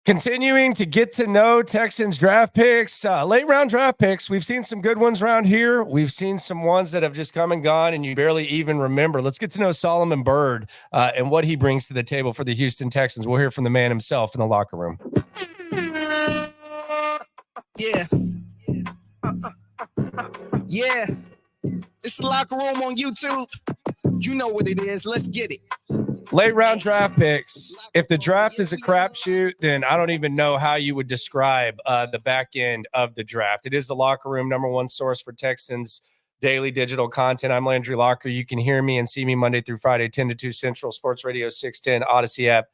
Continuing to get to know Texans draft picks, late round draft picks. We've seen some good ones around here. We've seen some ones that have just come and gone and you barely even remember. Let's get to know Solomon Byrd and what he brings to the table for the Houston Texans. We'll hear from the man himself in the locker room. Yeah. Yeah. It's the locker room on YouTube. You know what it is. Let's get it. Late round draft picks. If the draft is a crapshoot, then I don't even know how you would describe the back end of the draft. It is the locker room, number one source for Texans daily digital content. I'm Landry Locker. You can hear me and see me Monday through Friday, 10 to 2 Central, Sports Radio 610, Odyssey app,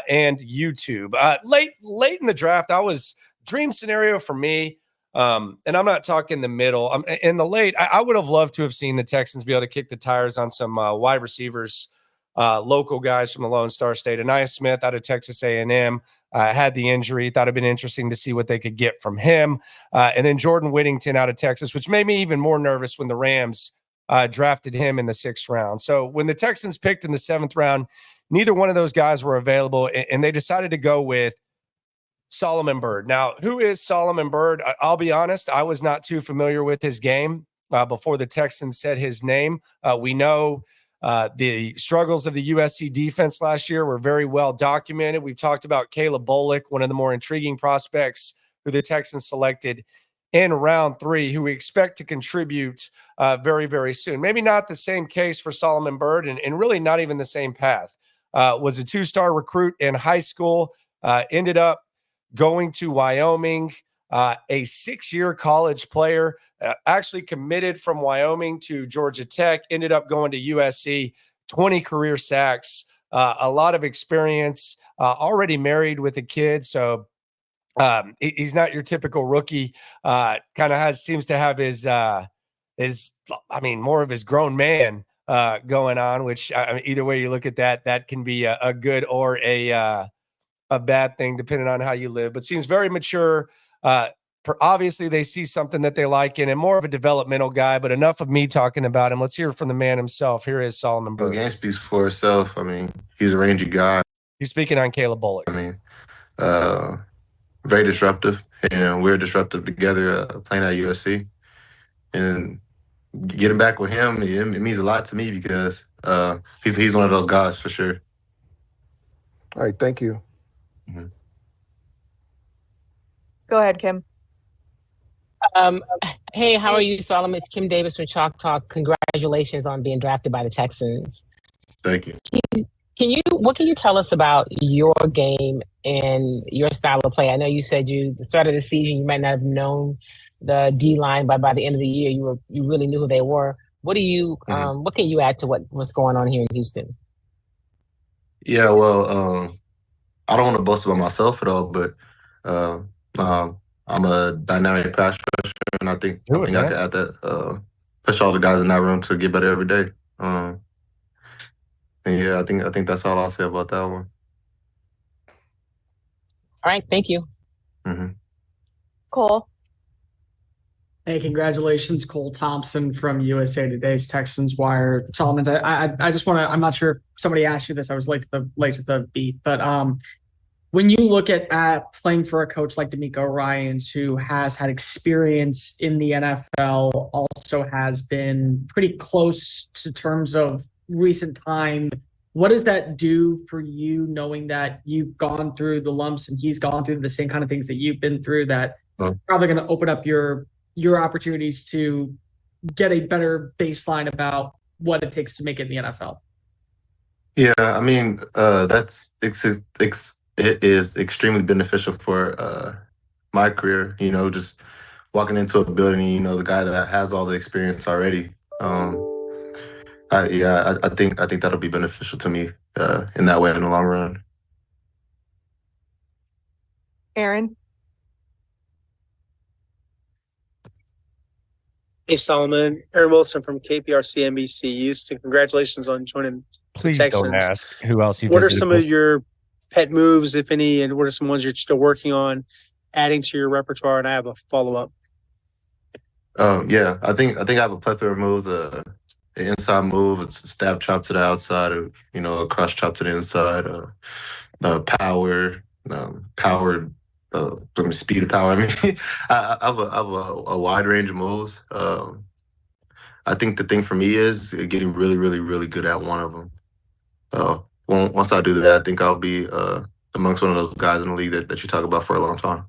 and YouTube. Late in the draft, I was dream scenario for me. And I'm not talking the middle. In the late, I would have loved to have seen the Texans be able to kick the tires on some wide receivers. Local guys from the Lone Star State. Anais Smith out of Texas A&M had the injury. Thought it'd been interesting to see what they could get from him. And then Jordan Whittington out of Texas, which made me even more nervous when the Rams drafted him in the 6th round. So when the Texans picked in the 7th round, neither one of those guys were available, and they decided to go with Solomon Byrd. Now, who is Solomon Byrd? I'll be honest, I was not too familiar with his game before the Texans said his name. We know the struggles of the USC defense last year were very well documented. We've talked about Caleb Bullock, one of the more intriguing prospects who the Texans selected in round 3, who we expect to contribute very, very soon. Maybe not the same case for Solomon Byrd, and really not even the same path. Was a 2-star recruit in high school, ended up going to Wyoming, a 6-year college player, actually committed from Wyoming to Georgia Tech, ended up going to USC, 20 career sacks, a lot of experience, already married with a kid. So he's not your typical rookie, seems to have his more of his grown man going on, which either way you look at that can be a good or a bad thing, depending on how you live, but seems very mature. Obviously, they see something that they like in him, more of a developmental guy, but enough of me talking about him. Let's hear from the man himself. Here is Solomon Byrd. The game speaks for itself. He's a rangy guy. He's speaking on Caleb Bullock. Very disruptive, and we're disruptive together playing at USC. And getting back with him, it means a lot to me because he's one of those guys for sure. All right, thank you. Mm-hmm. Go ahead, Kim. Hey, how are you, Solomon? It's Kim Davis from Chalk Talk. Congratulations on being drafted by the Texans. Thank you. What can you tell us about your game and your style of play? I know you said the start of the season, you might not have known the D-line, but by the end of the year, you really knew who they were. What can you add to what's going on here in Houston? Yeah, well, I don't want to boast about myself at all, but I'm a dynamic pass rusher, and I think I can add that, push all the guys in that room to get better every day. And yeah, I think that's all I'll say about that one. All right, thank you. Mm-hmm. Cole. Hey, congratulations, Cole Thompson from USA Today's Texans Wire. Solomon, I just want to, I'm not sure if somebody asked you this, I was late to the beat, but when you look at playing for a coach like DeMeco Ryans, who has had experience in the NFL, also has been pretty close to terms of recent time, what does that do for you, knowing that you've gone through the lumps and he's gone through the same kind of things that you've been through, that probably going to open up your opportunities to get a better baseline about what it takes to make it in the NFL? Yeah, I mean, it is extremely beneficial for my career, just walking into a building, the guy that has all the experience already. I think that'll be beneficial to me in that way in the long run. Aaron? Hey, Solomon. Aaron Wilson from KPRC NBC Houston. Congratulations on joining Please the Texans. Don't ask who else you What are visited some with? of your pet moves, if any, and what are some ones you're still working on adding to your repertoire? And I have a follow-up. Yeah, I think I have a plethora of moves. An inside move, it's a stab chop to the outside, a cross chop to the inside, power, powered, speed of power. I mean, I have a wide range of moves. I think the thing for me is getting really, really, really good at one of them. Once I do that, I think I'll be amongst one of those guys in the league that you talk about for a long time.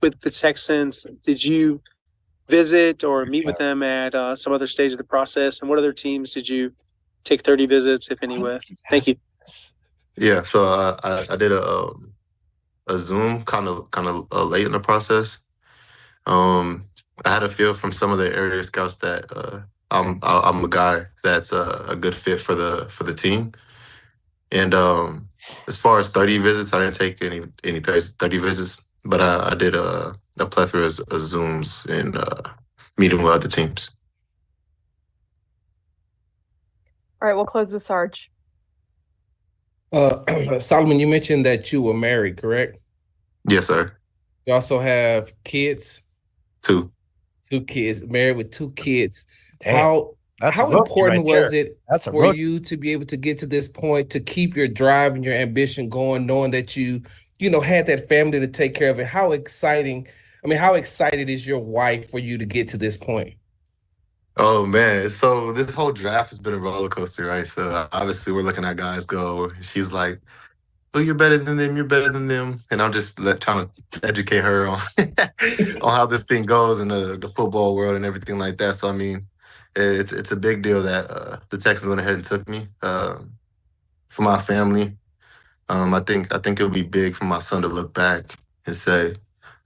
With the Texans, did you visit or meet with them at some other stage of the process? And what other teams did you take 30 visits, if any, with? Thank you. Yeah, so I did a Zoom kind of late in the process. I had a feel from some of the area scouts that I'm a guy that's a good fit for the team. And as far as 30 visits, I didn't take any 30 visits, but I did a plethora of Zooms and meeting with other teams. All right, we'll close with Sarge. Solomon, you mentioned that you were married, correct? Yes, sir. You also have kids? Two kids, married with 2 kids. Damn, How important was it for rookie. you to be able to get to this point, to keep your drive and your ambition going, knowing that you had that family to take care of it? How excited is your wife for you to get to this point? Oh man, so this whole draft has been a roller coaster, right? So obviously we're looking at guys go. She's like, "Oh, you're better than them. You're better than them," and I'm just trying to educate her on on how this thing goes in the football world and everything like that. So I mean, it's a big deal that the Texans went ahead and took me for my family. I think it'll be big for my son to look back and say,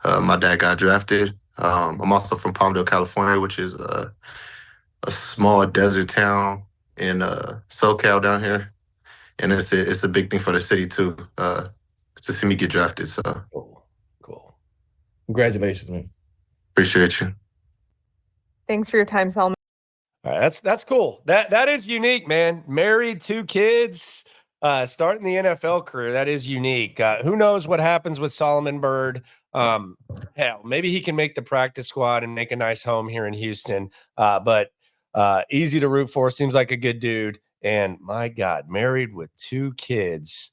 "My dad got drafted." I'm also from Palmdale, California, which is a small desert town in SoCal down here, and it's a big thing for the city too to see me get drafted. So cool. Congratulations, man. Appreciate you. Thanks for your time, Solomon. All right, that's cool. That is unique, man. Married, 2 kids, starting the NFL career. That is unique. Who knows what happens with Solomon Byrd? Hell, maybe he can make the practice squad and make a nice home here in Houston. But easy to root for. Seems like a good dude. And my God, married with 2 kids,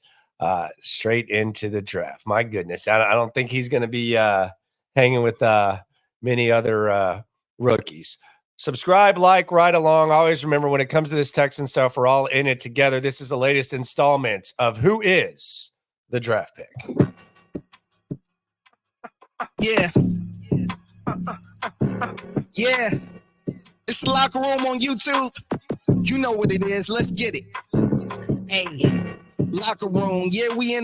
straight into the draft. My goodness, I don't think he's going to be hanging with many other rookies. Subscribe, like, ride along. Always remember, when it comes to this Texan stuff, we're all in it together. This is the latest installment of Who Is the Draft Pick? Yeah. Yeah. It's the Locker Room on YouTube. You know what it is. Let's get it. Hey. Locker Room. Yeah, we in